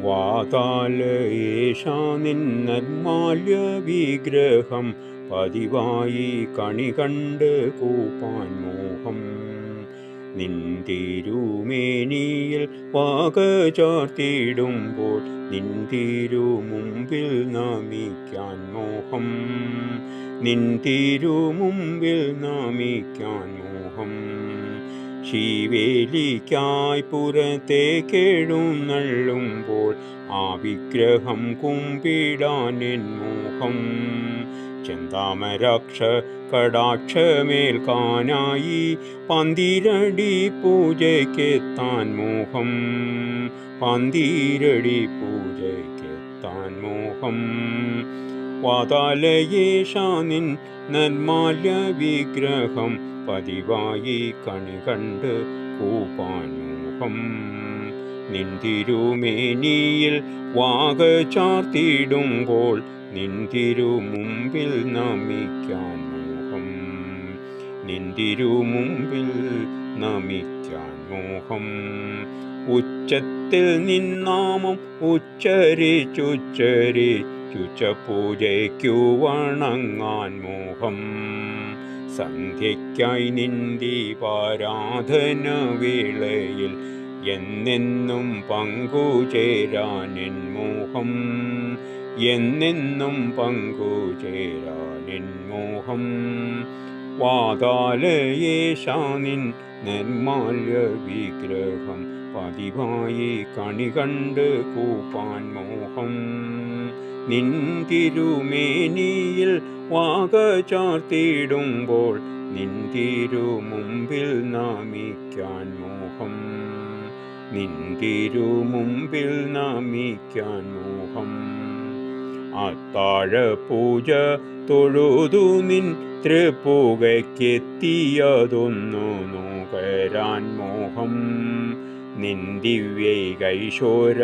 വാതാലയേശാ നിന്നർമാല്യ വിഗ്രഹം പതിവായി കണി കണ്ട് കൂപ്പാൻ മോഹം. നിന്തിരുമേനിയിൽ വാക ചാർത്തിടുമ്പോൾ നിന്തിരുമുമ്പിൽ നമിക്കാൻ മോഹം. നിന്തിരുമുമ്പിൽ നമിക്കാൻ മോഹം. ശീവേലിക്കായി പുറത്തേക്കെഴുന്നള്ളുമ്പോൾ ആ വിഗ്രഹം കുമ്പിടാൻ എൻ മോഹം. ചെന്താമരാക്ഷ കടാക്ഷമേൽക്കാനായി പന്തിരടി പൂജയ്ക്കെത്താൻ മോഹം. പന്തിരടി പൂജയ്ക്കെത്താൻ മോഹം. വാതാലയേശാ നിൻ നിർമാല്യ വിഗ്രഹം പതിവായി കണി കണ്ട് കൂപ്പാൻ മോഹം. നിന്തിരുമേനിയിൽ വാക ചാർത്തിടുമ്പോൾ നിന്തിരുമുമ്പിൽ നമിക്കാൻ മോഹം. നിന്തിരുമുമ്പിൽ നമിക്കാൻ മോഹം. ഉച്ചത്തിൽ നിന്നാമം ഉച്ചരിച്ചുച്ച പൂജയ്ക്കു വണങ്ങാൻ മോഹം. സന്ധ്യയ്ക്കായി നിന്ദീപാരാധന വേളയിൽ എന്നെന്നും പങ്കുചേരാൻ എൻ മോഹം. എന്നെന്നും പങ്കുചേരാൻ എൻ മോഹം. വാതാലയേശാ നിൻ നിർമാല്യ വിഗ്രഹം പതിവായി കണി കണ്ട് കൂപ്പാൻ മോഹം. നിന്തിരുമേനിയിൽ വാക ചാർത്തിടുമ്പോൾ നിന്തിരുമുമ്പിൽ നമിക്കാൻ മോഹം. നിന്തിരുമുമ്പിൽ നമിക്കാൻ മോഹം. അത്താഴ പൂജ തൊഴുതു നിൻ തൃപ്പുകയ്ക്കെത്തിയതൊന്നു നുകരാൻ മോഹം. നിൻ ദിവ്യൈകൈശോര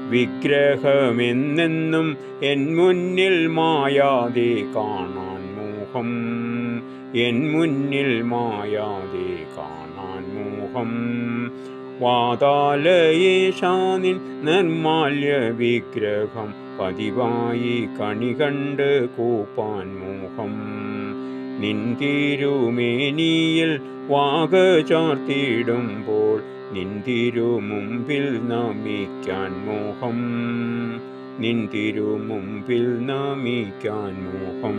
വിഗ്രഹമെന്നെന്നും എൻ മുന്നിൽ മായാതെ കാണാൻ മോഹം. എൻ മുന്നിൽ മായാതെ കാണാൻ മോഹം. വാതാലയേശാ നിൻ നിർമാല്യ വിഗ്രഹം പതിവായി കണി കണ്ട് കൂപ്പാൻ മോഹം. നിന്തിരുമേനിയിൽ വാക ചാർത്തിടുമ്പോൾ നിന്തിരുമുമ്പിൽ നമിക്കാൻ മോഹം. നിന്തിരുമുമ്പിൽ നമിക്കാൻ മോഹം.